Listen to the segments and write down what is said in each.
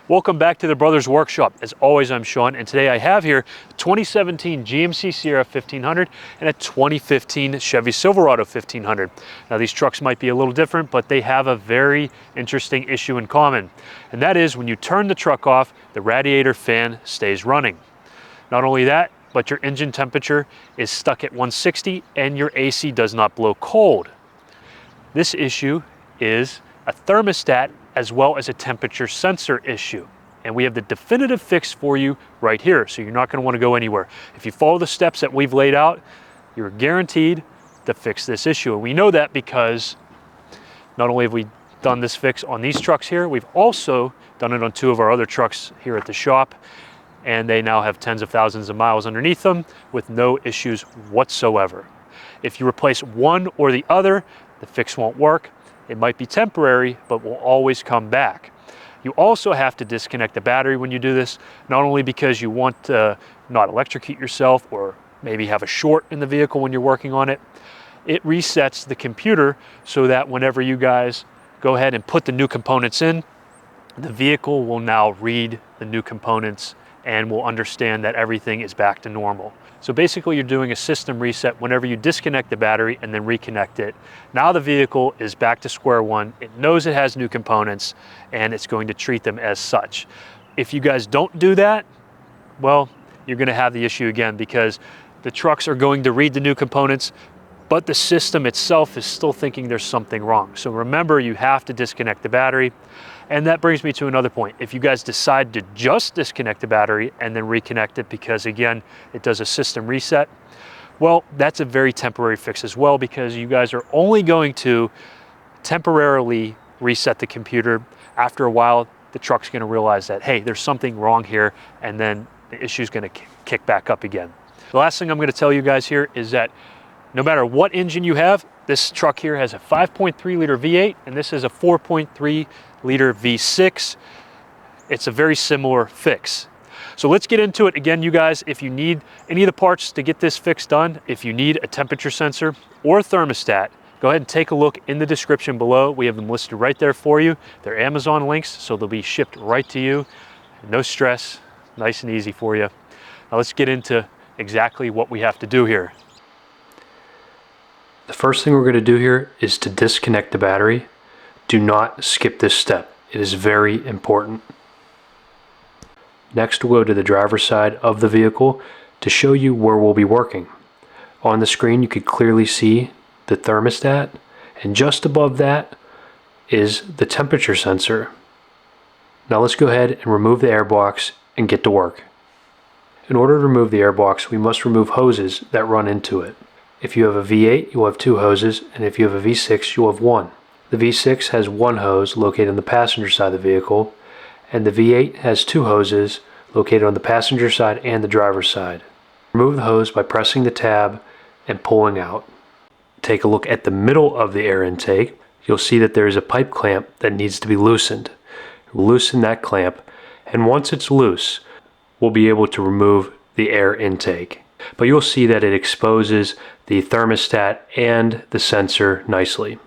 Welcome back to the Brothers Workshop. As always, I'm Sean, and today I have here a 2017 GMC Sierra 1500 and a 2015 Chevy Silverado 1500. Now these trucks might be a little different, but they have a very interesting issue in common. And that is when you turn the truck off, the radiator fan stays running. Not only that, but your engine temperature is stuck at 160 and your AC does not blow cold. This issue is a thermostat as well as a temperature sensor issue. And we have the definitive fix for you right here, so you're not going to want to go anywhere. If you follow the steps that we've laid out, you're guaranteed to fix this issue. And we know that because not only have we done this fix on these trucks here, we've also done it on two of our other trucks here at the shop, and they now have tens of thousands of miles underneath them with no issues whatsoever. If you replace one or the other, the fix won't work. It might be temporary, but will always come back. You also have to disconnect the battery when you do this, not only because you want to not electrocute yourself or maybe have a short in the vehicle when you're working on it. It resets the computer so that whenever you guys go ahead and put the new components in, the vehicle will now read the new components and will understand that everything is back to normal. So basically you're doing a system reset whenever you disconnect the battery and then reconnect it. Now the vehicle is back to square one. It knows it has new components and it's going to treat them as such. If you guys don't do that, well, you're going to have the issue again because the trucks are going to read the new components, but the system itself is still thinking there's something wrong. So remember, you have to disconnect the battery. And that brings me to another point. If you guys decide to just disconnect the battery and then reconnect it because again, it does a system reset, well, that's a very temporary fix as well because you guys are only going to temporarily reset the computer. After a while, the truck's gonna realize that, hey, there's something wrong here, and then the issue's gonna kick back up again. The last thing I'm gonna tell you guys here is that no matter what engine you have, this truck here has a 5.3 liter V8 and this is a 4.3 liter V6. It's a very similar fix. So let's get into it. Again, you guys, if you need any of the parts to get this fix done, if you need a temperature sensor or a thermostat, go ahead and take a look in the description below. We have them listed right there for you. They're Amazon links, so they'll be shipped right to you. No stress, nice and easy for you. Now let's get into exactly what we have to do here. The first thing we're going to do here is to disconnect the battery. Do not skip this step. It is very important. Next, we'll go to the driver's side of the vehicle to show you where we'll be working. On the screen, you can clearly see the thermostat, and just above that is the temperature sensor. Now let's go ahead and remove the air box and get to work. In order to remove the air box, we must remove hoses that run into it. If you have a V8, you'll have two hoses, and if you have a V6, you'll have one. The V6 has one hose located on the passenger side of the vehicle, and the V8 has two hoses located on the passenger side and the driver's side. Remove the hose by pressing the tab and pulling out. Take a look at the middle of the air intake. You'll see that there is a pipe clamp that needs to be loosened. Loosen that clamp, and once it's loose, we'll be able to remove the air intake. But you'll see that it exposes the thermostat and the sensor nicely.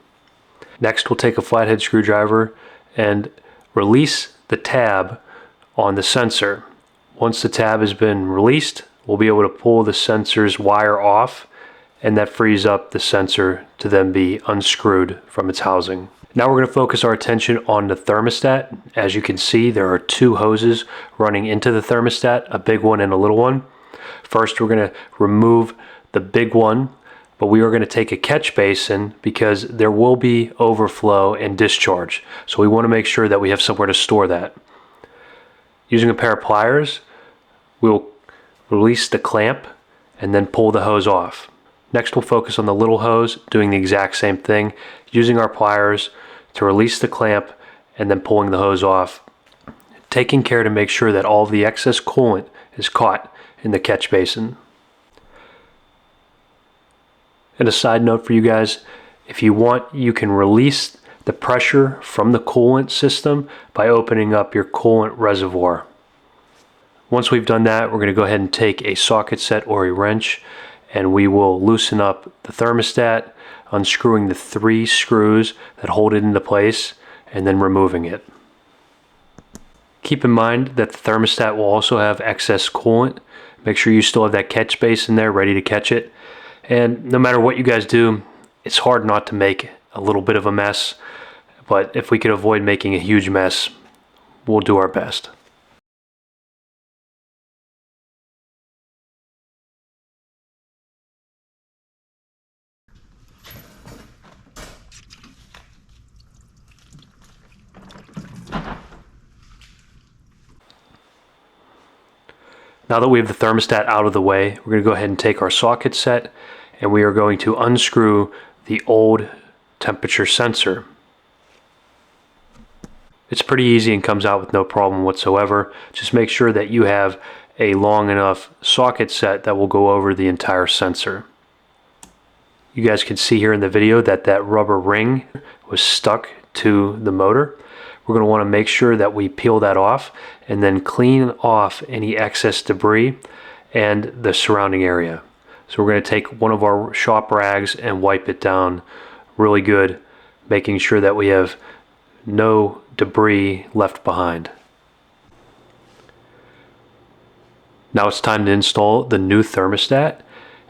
Next, we'll take a flathead screwdriver and release the tab on the sensor. Once the tab has been released, we'll be able to pull the sensor's wire off, and that frees up the sensor to then be unscrewed from its housing. Now we're going to focus our attention on the thermostat. As you can see, there are two hoses running into the thermostat, a big one and a little one. First, we're going to remove the big one, but we are going to take a catch basin because there will be overflow and discharge. So we want to make sure that we have somewhere to store that. Using a pair of pliers, we'll release the clamp and then pull the hose off. Next, we'll focus on the little hose, doing the exact same thing, using our pliers to release the clamp and then pulling the hose off, taking care to make sure that all of the excess coolant is caught in the catch basin. And a side note for you guys, if you want, you can release the pressure from the coolant system by opening up your coolant reservoir. Once we've done that, we're going to go ahead and take a socket set or a wrench, and we will loosen up the thermostat, unscrewing the 3 screws that hold it into place, and then removing it. keep in mind that the thermostat will also have excess coolant. Make sure you still have that catch base in there ready to catch it. And no matter what you guys do, it's hard not to make a little bit of a mess. But if we could avoid making a huge mess, we'll do our best. Now that we have the thermostat out of the way, we're going to go ahead and take our socket set and we are going to unscrew the old temperature sensor. It's pretty easy and comes out with no problem whatsoever. Just make sure that you have a long enough socket set that will go over the entire sensor. You guys can see here in the video that that rubber ring was stuck to the motor. We're going to want to make sure that we peel that off and then clean off any excess debris and the surrounding area. So we're going to take one of our shop rags and wipe it down really good, making sure that we have no debris left behind. Now it's time to install the new thermostat,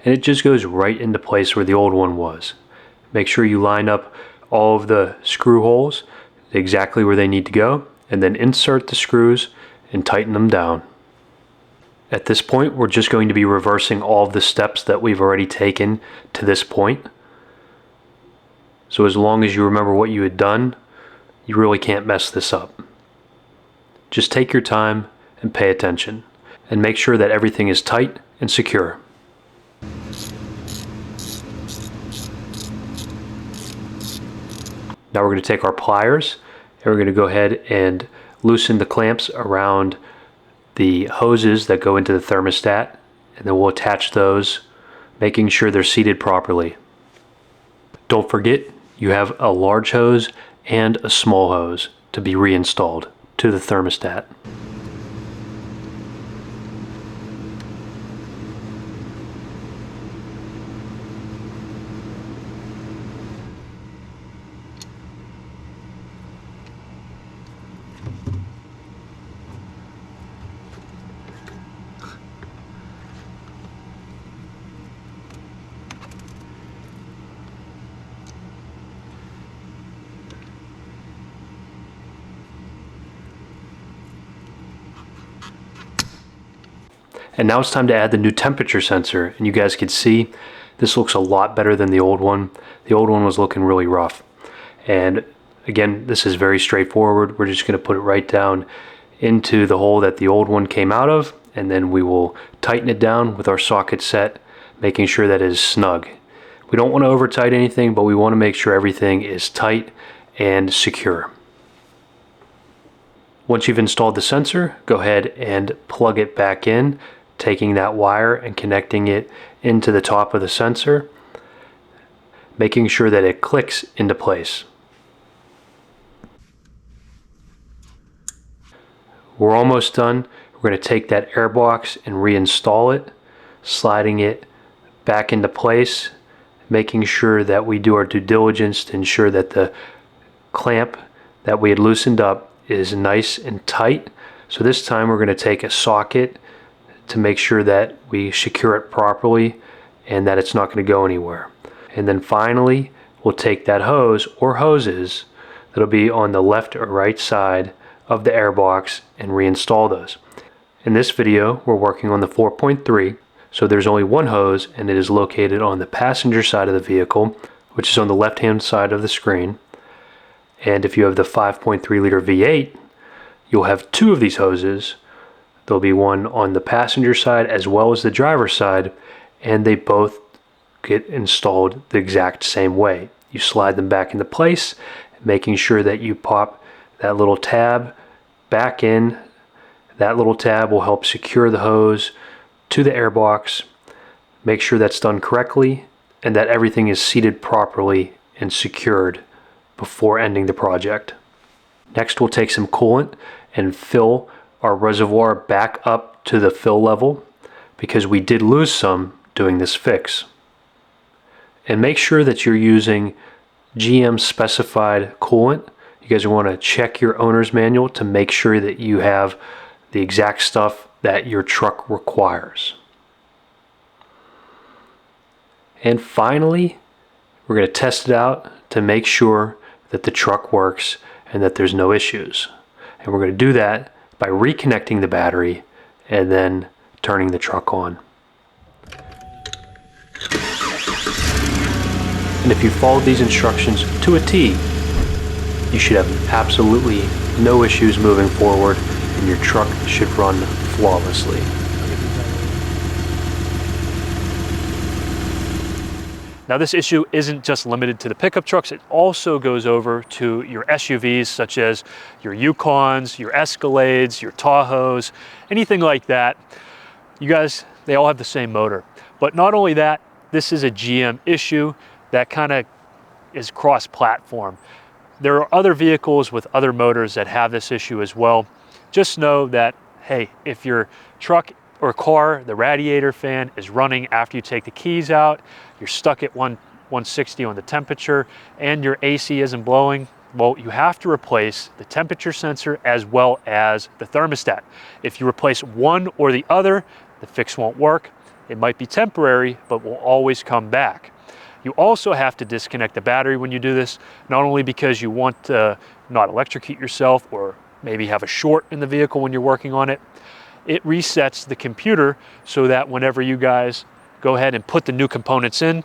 and it just goes right into place where the old one was. Make sure you line up all of the screw holes exactly where they need to go, and then insert the screws and tighten them down. At this point, we're just going to be reversing all of the steps that we've already taken to this point. So as long as you remember what you had done, you really can't mess this up. Just take your time and pay attention, and make sure that everything is tight and secure. Now we're going to take our pliers and we're going to go ahead and loosen the clamps around the hoses that go into the thermostat, and then we'll attach those, making sure they're seated properly. Don't forget, you have a large hose and a small hose to be reinstalled to the thermostat. And now it's time to add the new temperature sensor, and you guys can see this looks a lot better than the old one. The old one was looking really rough. And again, this is very straightforward. We're just going to put it right down into the hole that the old one came out of, and then we will tighten it down with our socket set, making sure that it is snug. We don't want to over tight anything, but we want to make sure everything is tight and secure. Once you've installed the sensor, go ahead and plug it back in, taking that wire and connecting it into the top of the sensor, making sure that it clicks into place. We're almost done. We're going to take that air box and reinstall it, sliding it back into place, making sure that we do our due diligence to ensure that the clamp that we had loosened up is nice and tight. So this time we're going to take a socket to make sure that we secure it properly and that it's not going to go anywhere. And then finally we'll take that hose or hoses that'll be on the left or right side of the airbox and reinstall those. In this video we're working on the 4.3, so there's only one hose and it is located on the passenger side of the vehicle, which is on the left hand side of the screen. And if you have the 5.3 liter V8, you'll have two of these hoses. There'll be one on the passenger side as well as the driver's side, and they both get installed the exact same way. You slide them back into place, making sure that you pop that little tab back in. That little tab will help secure the hose to the airbox. Make sure that's done correctly and that everything is seated properly and secured before ending the project. Next, we'll take some coolant and fill our reservoir back up to the fill level, because we did lose some doing this fix. And make sure that you're using GM specified coolant you guys want to check your owner's manual to make sure that you have the exact stuff that your truck requires. And finally, we're going to test it out to make sure that the truck works and that there's no issues. And we're going to do that by reconnecting the battery and then turning the truck on. And if you follow these instructions to a T, you should have absolutely no issues moving forward, and your truck should run flawlessly. Now this issue isn't just limited to the pickup trucks, it also goes over to your SUVs such as your Yukons, your Escalades, your Tahoes, anything like that. You guys, they all have the same motor. But not only that, this is a GM issue that kind of is cross-platform. There are other vehicles with other motors that have this issue as well. Just know that, hey, if your truck or car, the radiator fan is running after you take the keys out, you're stuck at 160 on the temperature, and your AC isn't blowing, well, you have to replace the temperature sensor as well as the thermostat. If you replace one or the other, the fix won't work. It might be temporary, but will always come back. You also have to disconnect the battery when you do this, not only because you want to not electrocute yourself or maybe have a short in the vehicle when you're working on it. It resets the computer so that whenever you guys go ahead and put the new components in,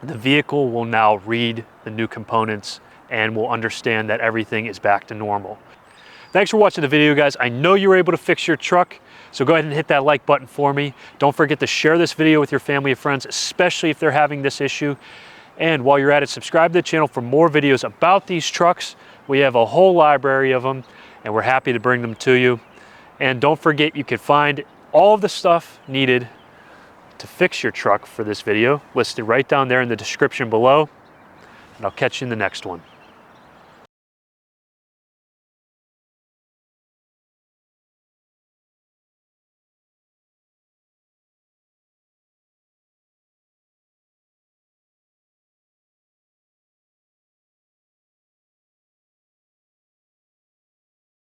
the vehicle will now read the new components and will understand that everything is back to normal. Thanks for watching the video, guys. I know you were able to fix your truck, so go ahead and hit that like button for me. Don't forget to share this video with your family and friends, especially if they're having this issue. And while you're at it, subscribe to the channel for more videos about these trucks. We have a whole library of them, and we're happy to bring them to you. And don't forget, you can find all of the stuff needed to fix your truck for this video listed right down there in the description below. And I'll catch you in the next one.